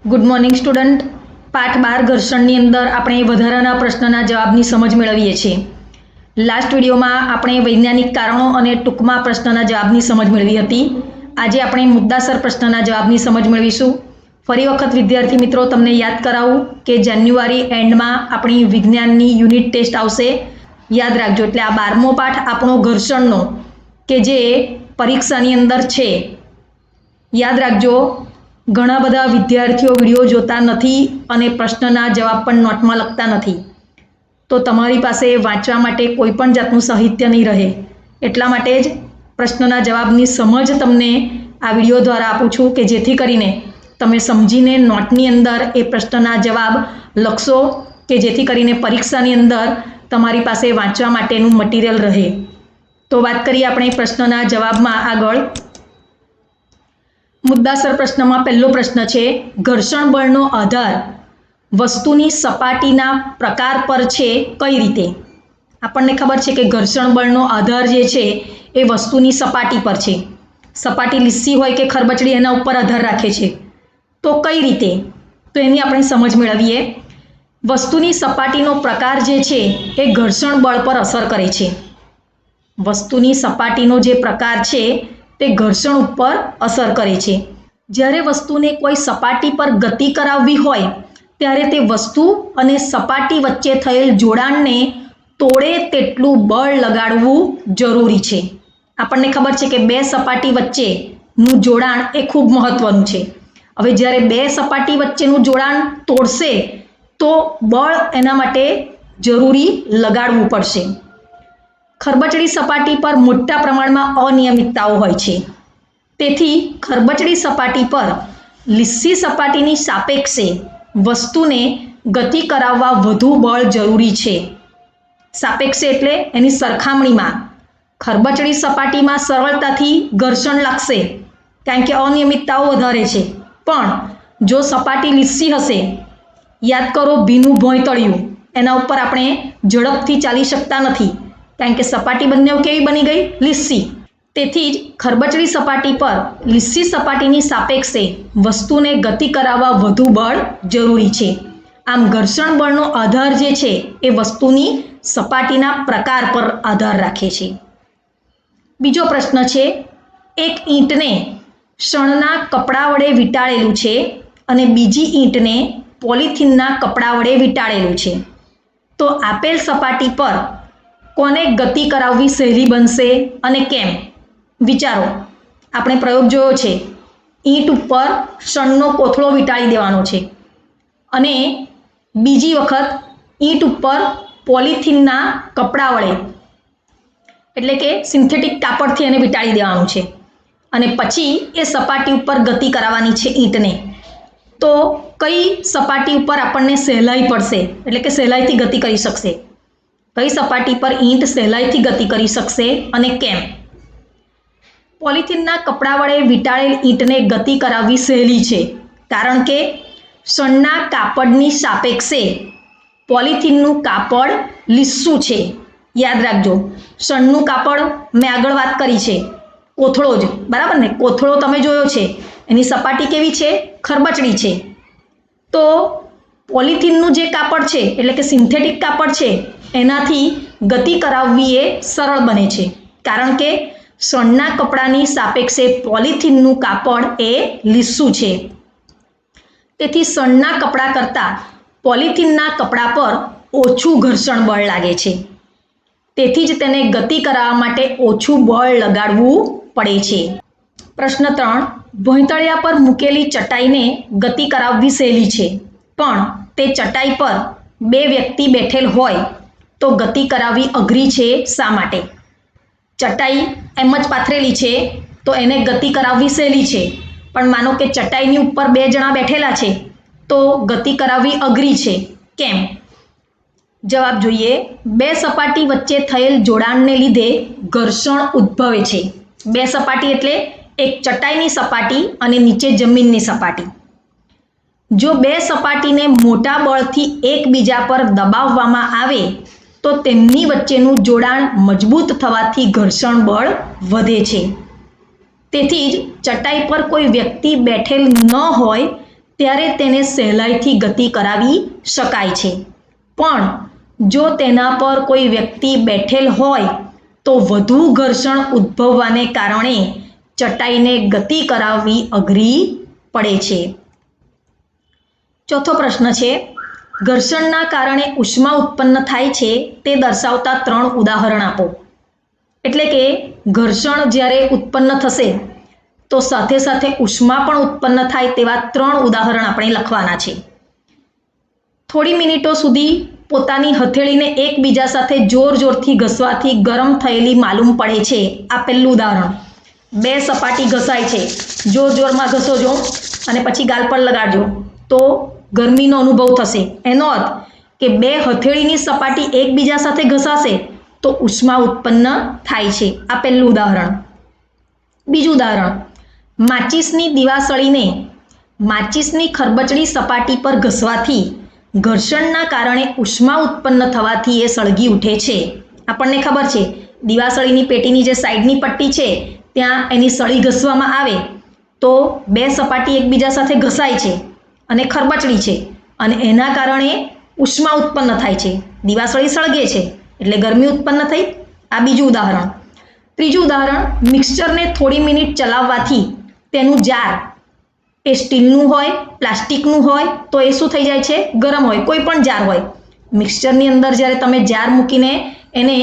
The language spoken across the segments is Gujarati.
Good morning student. પાઠ 12 ઘર્ષણની અંદર આપણે વધારાના પ્રશ્નના જવાબની સમજ મેળવીએ છીએ. લાસ્ટ વિડીયોમાં આપણે વૈજ્ઞાનિક કારણો અને ટૂંકમાં પ્રશ્નના જવાબની સમજ મેળવી હતી. આજે આપણે મુદ્દાસર પ્રશ્નના જવાબની સમજ મેળવીશું. ફરી વખત વિદ્યાર્થી મિત્રો તમને યાદ કરાવું કે જાન્યુઆરી એન્ડમાં આપણી વિજ્ઞાનની યુનિટ ટેસ્ટ આવશે. યાદ રાખજો. એટલે આ 12મો પાઠ આપણો ઘર્ષણનો કે જે પરીક્ષાની અંદર છે. યાદ રાખજો, ઘણા બધા વિદ્યાર્થીઓ વિડીયો જોતા નથી અને પ્રશ્નના જવાબ પણ નોટમાં લખતા નથી, તો તમારી પાસે વાંચવા માટે કોઈ પણ જાતનું સાહિત્ય નહીં રહે. એટલા માટે જ પ્રશ્નના જવાબની સમજ તમને આ વિડીયો દ્વારા આપું છું કે જેથી કરીને તમે સમજીને નોટની અંદર એ પ્રશ્નના જવાબ લખશો કે જેથી કરીને પરીક્ષાની અંદર તમારી પાસે વાંચવા માટેનું મટીરિયલ રહે. તો વાત કરીએ આપણે પ્રશ્નના જવાબમાં આગળ. મુદ્દાસર પ્રશ્નમાં પહેલો પ્રશ્ન છે, ઘર્ષણ બળનો આધાર વસ્તુની સપાટીના પ્રકાર પર છે કઈ રીતે? આપણને ખબર છે કે ઘર્ષણ બળનો આધાર જે છે એ વસ્તુની સપાટી પર છે. સપાટી લીસી હોય કે ખરબચડી એના ઉપર આધાર રાખે છે. તો કઈ રીતે? તો એની આપણે સમજ મેળવીએ. વસ્તુની સપાટીનો પ્રકાર જે છે એ ઘર્ષણ બળ પર અસર કરે છે. વસ્તુની સપાટીનો જે પ્રકાર છે તે ઘર્ષણ ઉપર અસર કરે છે. જ્યારે વસ્તુને કોઈ સપાટી પર ગતિ કરાવવી હોય ત્યારે તે વસ્તુ અને સપાટી વચ્ચે થયેલ જોડાણને તોડે તેટલું બળ લગાડવું જરૂરી છે. આપણને ખબર છે કે બે સપાટી વચ્ચેનું જોડાણ એ ખૂબ મહત્વનું છે. હવે જ્યારે બે સપાટી વચ્ચેનું જોડાણ તોડશે તો બળ એના માટે જરૂરી લગાડવું પડશે. ખરબચડી સપાટી પર મોટા પ્રમાણમાં અનિયમિતતાઓ હોય છે. તેથી ખરબચડી સપાટી પર લીસી સપાટીની સાપેક્ષે વસ્તુને ગતિ કરાવવા વધુ બળ જરૂરી છે. સાપેક્ષે એટલે એની સરખામણીમાં ખરબચડી સપાટીમાં સરળતાથી ઘર્ષણ લાગશે કારણ કે અનિયમિતતાઓ વધારે છે. પણ જો સપાટી લીસી હશે, યાદ કરો ભીનું ભોંયતળિયું, એના ઉપર આપણે ઝડપથી ચાલી શકતા નથી કારણ કે સપાટી બંને કેવી બની ગઈ? લીસી. તેથી જ ખરબચડી સપાટી પર લીસી સપાટીની સાપેક્ષે વસ્તુને ગતિ કરાવવા વધુ બળ જરૂરી છે. આમ ઘર્ષણ બળનો આધાર જે છે એ વસ્તુની સપાટીના પ્રકાર પર આધાર રાખે છે. બીજો પ્રશ્ન છે, એક ઈંટને શણના કપડા વડે વીંટાળેલું છે અને બીજી ઈંટને પોલિથીનના કપડા વડે વીંટાળેલું છે. તો આપેલ સપાટી પર કોને ગતિ કરાવવી સહેલી બનશે અને કેમ? વિચારો. આપણે પ્રયોગ જોયો છે. ઈંટ ઉપર શણનો કોથળો વીંટાળી દેવાનો છે અને બીજી વખત ઈંટ ઉપર પોલિથીનના કપડા વડે એટલે કે સિન્થેટિક કાપડથી એને વીંટાળી દેવાનું છે અને પછી એ સપાટી ઉપર ગતિ કરાવવાની છે ઈંટને. તો કઈ સપાટી ઉપર આપણને સહેલાઈ પડશે એટલે કે સહેલાઈથી ગતિ કરી શકશે? કઈ સપાટી પર ઈંટ સહેલાઈથી ગતિ કરી શકશે અને કેમ? પોલિથીનના કપડા વડે વીંટાળેલ ઈંટને ગતિ કરાવવી સહેલી છે કારણ કે શણના કાપડની સાપેક્ષે પોલિથીનનું કાપડ લીસું છે. યાદ રાખજો, શણનું કાપડ મેં આગળ વાત કરી છે, કોથળો જ, બરાબર ને? કોથળો તમે જોયો છે, એની સપાટી કેવી છે? ખરબચડી છે. તો પોલિથીનનું જે કાપડ છે એટલે કે સિન્થેટિક કાપડ છે એનાથી ગતિ કરાવવી એ સરળ બને છે કારણ કે શણના કપડાની સાપેક્ષે પોલિથીનનું કાપડ એ લીસું છે. તેથી શણના કપડા કરતાં પોલિથીનના કપડા પર ઓછું ઘર્ષણ બળ લાગે છે. તેથી જ તેને ગતિ કરાવવા માટે ઓછું બળ લગાડવું પડે છે. પ્રશ્ન 3, ભોંયતળિયા પર મૂકેલી ચટાઈને ગતિ કરાવવી સહેલી છે પણ તે ચટાઈ પર બે વ્યક્તિ બેઠેલ હોય તો ગતિ કરાવવી અઘરી છે. શા માટે? ચટાઈ એમ જ પાથરેલી છે તો એને ગતિ કરાવવી સહેલી છે, પણ માનો કે ચટાઈની ઉપર બે જણા બેઠેલા છે તો ગતિ કરાવવી અઘરી છે. કેમ? જવાબ જોઈએ. બે સપાટી વચ્ચે થયેલ જોડાણને લીધે ઘર્ષણ ઉદ્ભવે છે. બે સપાટી એટલે એક ચટાઈની સપાટી અને નીચે જમીનની સપાટી. જો બે સપાટીને મોટા બળથી એકબીજા પર દબાવવામાં આવે તો તેમની વચ્ચેનું જોડાણ મજબૂત થવાથી ઘર્ષણ બળ વધે છે. તેથી જ ચટાઈ પર કોઈ વ્યક્તિ બેઠેલ ન હોય ત્યારે તેને સહેલાઈથી ગતિ કરાવી શકાય છે. પણ જો તેના પર કોઈ વ્યક્તિ બેઠેલ હોય તો વધુ ઘર્ષણ ઉદ્ભવવાને કારણે ચટાઈને ગતિ કરાવવી અઘરી પડે છે. ચોથો પ્રશ્ન છે, ઘર્ષણના કારણે ઉષ્મા ઉત્પન્ન થાય છે તે દર્શાવતા 3 ઉદાહરણ આપો. એટલે કે ઘર્ષણ જ્યારે ઉત્પન્ન થશે તો સાથે સાથે ઉષ્મા પણ ઉત્પન્ન થાય તેવા 3 ઉદાહરણ આપણે લખવાના છે. થોડી મિનિટો સુધી પોતાની હથેળીને એકબીજા સાથે જોરથી ઘસવાથી ગરમ થયેલી માલુમ પડે છે. આ પહેલું ઉદાહરણ. 2 સપાટી ઘસાય છે, જોરમાં ઘસોજો અને પછી ગાલ પર લગાડજો તો ગરમીનો અનુભવ થશે. એનો અર્થ કે 2 હથેળીની સપાટી એકબીજા સાથે ઘસાશે તો ઉષ્મા ઉત્પન્ન થાય છે. આ પહેલું ઉદાહરણ. બીજું ઉદાહરણ, માચિસની દિવાસળીને માચિસની ખરબચડી સપાટી પર ઘસવાથી ઘર્ષણના કારણે ઉષ્મા ઉત્પન્ન થવાથી એ સળગી ઉઠે છે. આપણને ખબર છે દિવાસળીની પેટીની જે સાઈડની પટ્ટી છે ત્યાં એની સળી ઘસવામાં આવે તો 2 સપાટી એકબીજા સાથે ઘસાય છે અને ખરબચડી છે અને એના કારણે ઉષ્મા ઉત્પન્ન થાય છે. દિવાસળી સળગે છે એટલે ગરમી ઉત્પન્ન થઈ. આ બીજું ઉદાહરણ. ત્રીજું ઉદાહરણ, મિક્સચરને થોડી મિનિટ ચલાવવાથી તેનું જાર એ સ્ટીલનું હોય, પ્લાસ્ટિકનું હોય તો એ શું થઈ જાય છે? ગરમ હોય. કોઈ પણ જાર હોય. મિક્સચરની અંદર જ્યારે તમે જાર મૂકીને એને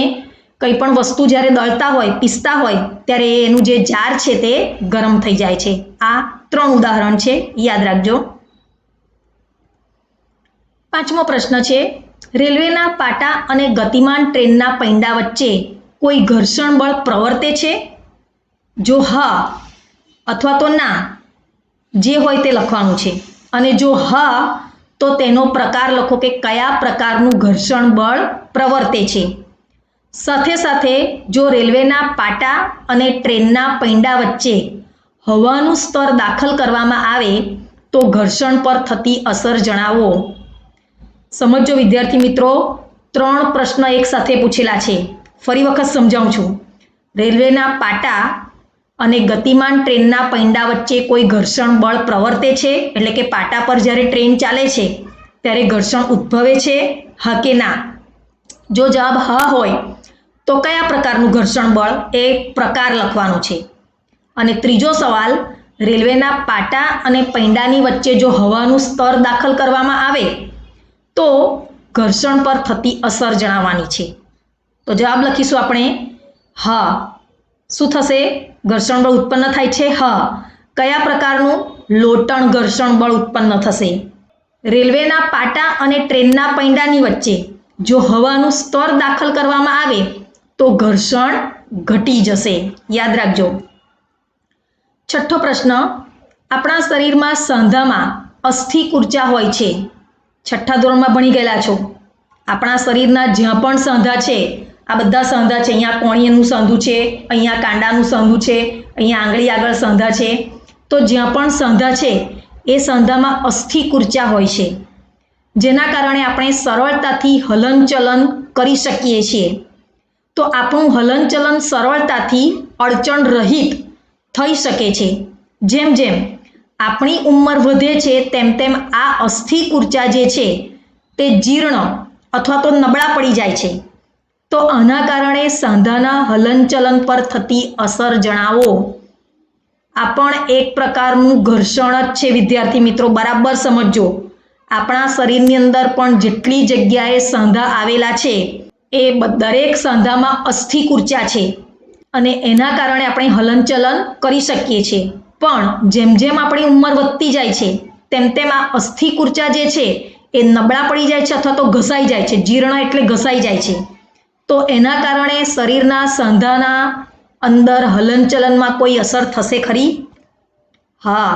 કંઈ પણ વસ્તુ જ્યારે દળતા હોય, પીસતા હોય ત્યારે એનું જે જાર છે તે ગરમ થઈ જાય છે. આ 3 ઉદાહરણ છે, યાદ રાખજો. 5મો પ્રશ્ન છે, રેલવેના પાટા અને ગતિમાન ટ્રેનના પૈંડા વચ્ચે કોઈ ઘર્ષણ બળ પ્રવર્તે છે? જો હા અથવા તો ના જે હોય તે લખવાનું છે અને જો હા તો તેનો પ્રકાર લખો કે કયા પ્રકારનું ઘર્ષણ બળ પ્રવર્તે છે. સાથે સાથે જો રેલવેના પાટા અને ટ્રેનના પૈંડા વચ્ચે હવાનું સ્તર દાખલ કરવામાં આવે તો ઘર્ષણ પર થતી અસર જણાવો. સમજો વિદ્યાર્થી મિત્રો, 3 પ્રશ્ન એક સાથે પૂછેલા છે. ફરી વખત સમજાવું છું. રેલવેના પાટા અને ગતિમાન ટ્રેનના પૈંડા વચ્ચે કોઈ ઘર્ષણ બળ પ્રવર્તે છે? એટલે કે પાટા પર જ્યારે ટ્રેન ચાલે છે ત્યારે ઘર્ષણ ઉદ્ભવે છે? હા કે ના? જો જવાબ હા હોય તો કયા પ્રકારનું ઘર્ષણ બળ એ પ્રકાર લખવાનો છે. અને ત્રીજો સવાલ, રેલવેના પાટા અને પૈંડાની વચ્ચે જો હવાનું સ્તર દાખલ કરવામાં આવે તો ઘર્ષણ પર થતી અસર જણાવવાની છે. તો જવાબ લખીશું આપણે હા. શું થશે? ઘર્ષણ બળ ઉત્પન્ન થાય છે? હા. કયા પ્રકારનું? લોટણ ઘર્ષણ બળ ઉત્પન્ન થશે. રેલવેના પાટા અને ટ્રેનના પૈંડાની વચ્ચે જો હવાનું સ્તર દાખલ કરવામાં આવે તો ઘર્ષણ ઘટી જશે. યાદ રાખજો. 6થો પ્રશ્ન, આપણા શરીરમાં સાંધામાં અસ્થિ કુર્ચા હોય છે. 6થા ધોરણમાં ભણી ગયેલા છો. આપણા શરીરના જ્યાં પણ સાંધા છે, આ બધા સાંધા છે. અહીંયા કોણીયનું સાંધું છે, અહીંયા કાંડાનું સાંધું છે, અહીંયા આંગળી આગળ સાંધા છે. તો જ્યાં પણ સાંધા છે એ સાંધામાં અસ્થિ કુર્ચા હોય છે, જેના કારણે આપણે સરળતાથી હલનચલન કરી શકીએ છીએ. તો આપણું હલનચલન સરળતાથી અડચણ રહિત થઈ શકે છે. જેમ જેમ આપણી ઉંમર વધે છે તેમ તેમ આ અસ્થિ કુર્ચા જે છે તે જીર્ણ અથવા તો નબળા પડી જાય છે. તો આના કારણે સાંધાના હલનચલન પર થતી અસર જણાવો. આ પણ એક પ્રકારનું ઘર્ષણ જ છે વિદ્યાર્થી મિત્રો, બરાબર સમજજો. આપણા શરીરની અંદર પણ જેટલી જગ્યાએ સાંધા આવેલા છે એ દરેક સાંધામાં અસ્થિ કુર્ચા છે અને એના કારણે આપણે હલનચલન કરી શકીએ છીએ. પણ જેમ જેમ આપણી ઉંમર વધતી જાય છે તેમ તેમ આ અસ્થિ કુર્ચા જે છે એ નબળા પડી જાય છે અથવા તો ઘસાઈ જાય છે. જીર્ણ એટલે ઘસાઈ જાય છે. તો એના કારણે શરીરના સાંધાના અંદર હલનચલનમાં કોઈ અસર થશે ખરી? હા.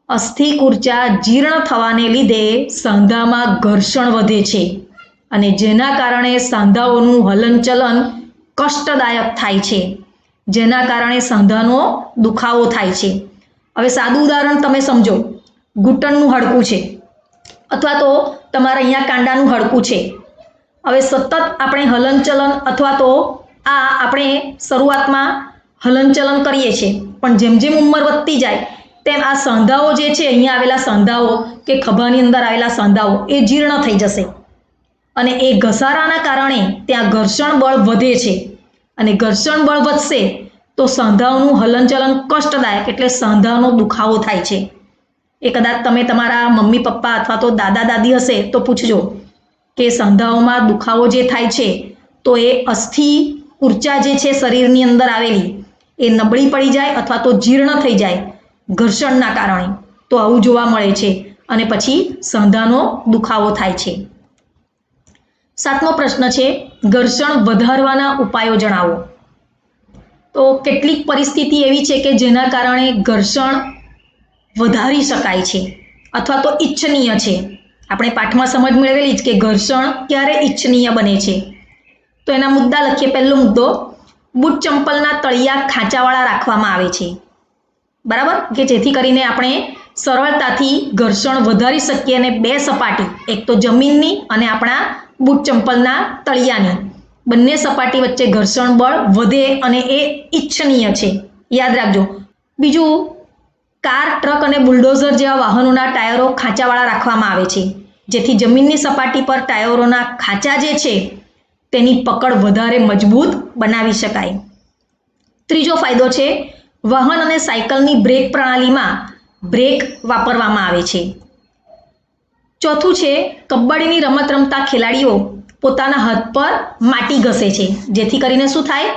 અસ્થિ કુર્ચા જીર્ણ થવાને લીધે સાંધામાં ઘર્ષણ વધે છે અને જેના કારણે સાંધાઓનું હલનચલન કષ્ટદાયક થાય છે, જેના કારણે સાંધાનો દુખાવો થાય છે. હવે સાદું ઉદાહરણ તમે સમજો. ઘૂંટણનું હાડકું છે અથવા તો તમારા અહીંયા કાંડાનું હાડકું છે. હવે સતત આપણે હલનચલન અથવા તો આપણે શરૂઆતમાં હલનચલન કરીએ છીએ, પણ જેમ જેમ ઉંમર વધતી જાય તેમ આ સાંધાઓ જે છે, અહીંયા આવેલા સાંધાઓ કે ખભાની અંદર આવેલા સાંધાઓ એ જીર્ણ થઈ જશે અને એ ઘસારાના કારણે ત્યાં ઘર્ષણ બળ વધે છે અને ઘર્ષણ બળ વધશે તો સાંધાઓનું હલનચલન કષ્ટદાયક એટલે સાંધાનો દુખાવો થાય છે. એ કદાચ તમે તમારા મમ્મી પપ્પા અથવા તો દાદા દાદી હશે તો પૂછજો કે સાંધાઓમાં દુખાવો જે થાય છે તો એ અસ્થિ ઊર્જા જે છે શરીરની અંદર આવેલી એ નબળી પડી જાય અથવા તો જીર્ણ થઈ જાય ઘર્ષણના કારણે, તો આવું જોવા મળે છે અને પછી સાંધાનો દુખાવો થાય છે. 7મો પ્રશ્ન છે, ઘર્ષણ વધારવાના ઉપાયો જણાવો. તો કેટલીક પરિસ્થિતિ એવી છે કે જેના કારણે ઘર્ષણ વધારી શકાય છે અથવા તો ઈચ્છનીય છે. આપણે પાઠમાં સમજ મેળવેલી જ કે ઘર્ષણ ક્યારે ઈચ્છનીય બને છે. તો એના મુદ્દા લખીએ. પહેલો મુદ્દો, બૂટ ચંપલના તળિયા ખાંચાવાળા રાખવામાં આવે છે, બરાબર, કે જેથી કરીને આપણે સરળતાથી ઘર્ષણ વધારી શકીએ અને બે સપાટી, એક તો જમીનની અને આપણા બૂટ ચંપલના તળિયાની, બંને સપાટી વચ્ચે ઘર્ષણ બળ વધે અને એ ઈચ્છનીય છે, યાદ રાખજો. બીજું, કાર, ટ્રક અને બુલડોઝર જેવા વાહનોના ટાયરો ખાંચાવાળા રાખવામાં આવે છે, જેથી જમીનની સપાટી પર ટાયરોના ખાંચા જે છે તેની પકડ વધારે મજબૂત બનાવી શકાય. ત્રીજો ફાયદો છે, વાહન અને સાયકલની બ્રેક પ્રણાલીમાં બ્રેક વાપરવામાં આવે છે. ચોથું છે, કબડ્ડીની રમત રમતા ખેલાડીઓ પોતાના હાથ પર માટી ઘસે છે, જેથી કરીને શું થાય,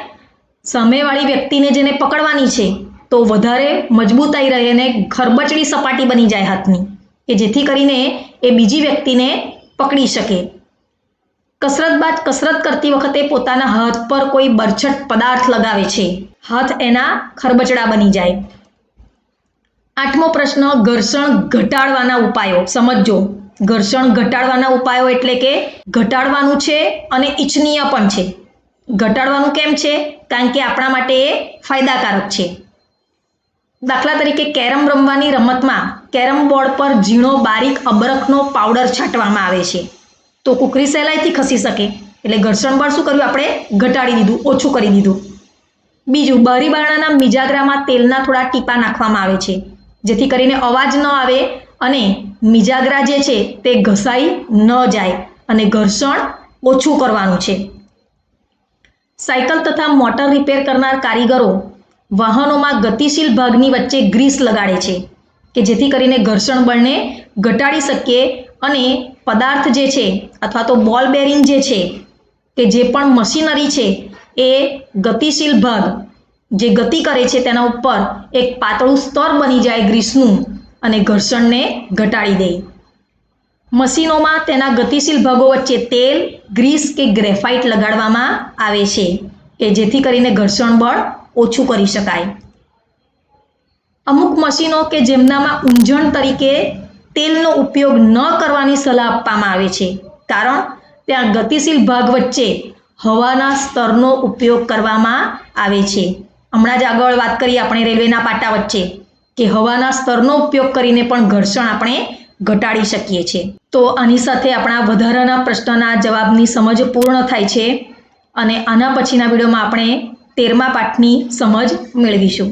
સામેવાળી વ્યક્તિને જેને પકડવાની છે તો વધારે મજબૂતાઈ રહે અને ખરબચડી સપાટી બની જાય હાથની, કે જેથી કરીને એ બીજી વ્યક્તિને પકડી શકે. કસરતબાજ કસરત કરતી વખતે પોતાના હાથ પર કોઈ બરછટ પદાર્થ લગાવે છે, હાથ એના ખરબચડા બની જાય. 8મો પ્રશ્ન, ઘર્ષણ ઘટાડવાના ઉપાયો સમજો. ઘર્ષણ ઘટાડવાના ઉપાયો એટલે કે ઘટાડવાનું છે અને ઈચ્છનીય પણ છે. ઘટાડવાનું કેમ છે? કારણ કે આપણા માટે એ ફાયદાકારક છે. દાખલા તરીકે કેરમ રમવાની રમતમાં કેરમ બોર્ડ પર ઝીણો બારીક અબરખનો પાવડર છાંટવામાં આવે છે તો કુકરી સહેલાઈથી ખસી શકે, એટલે ઘર્ષણ બળ શું કર્યું, આપણે ઘટાડી દીધું, ઓછું કરી દીધું. બીજું, બારી બારણાના મિજાગરામાં તેલના થોડા ટીપા નાખવામાં આવે છે, જેથી કરીને અવાજ ન આવે અને મિજાગરા જે છે તે ઘસાઈ ન જાય અને ઘર્ષણ ઓછું કરવાનું છે. સાયકલ તથા મોટર રિપેર કરનાર કારીગરો વાહનોમાં ગતિશીલ ભાગની વચ્ચે ગ્રીસ લગાડે છે કે જેથી કરીને ઘર્ષણ બળને ઘટાડી શકીએ અને પદાર્થ જે છે અથવા તો બોલ બેરિંગ જે છે કે જે પણ મશીનરી છે એ ગતિશીલ ભાગ જે ગતિ કરે છે તેના ઉપર એક પાતળું સ્તર બની જાય ગ્રીસનું અને ઘર્ષણને ઘટાડી દે. મશીનોમાં તેના ગતિશીલ ભાગો વચ્ચે તેલ, ગ્રીસ કે ગ્રેફાઇટ લગાડવામાં આવે છે કે જેથી કરીને ઘર્ષણ બળ ઓછું કરી શકાય. અમુક મશીનો કે જેમનામાં ઊંજણ તરીકે તેલનો ઉપયોગ ન કરવાની સલાહ આપવામાં આવે છે, કારણ ત્યાં ગતિશીલ ભાગ વચ્ચે હવાના સ્તરનો ઉપયોગ કરવામાં આવે છે. હમણાં જ આગળ વાત કરી આપણે રેલવેના પાટા વચ્ચે કે હવાના સ્તરનો ઉપયોગ કરીને પણ ઘર્ષણ આપણે ઘટાડી શકીએ છીએ. તો આની સાથે આપણા વધારાના પ્રશ્નના જવાબની સમજ પૂર્ણ થાય છે અને આના પછીના વિડીયોમાં આપણે 13મા પાઠની સમજ મેળવીશું.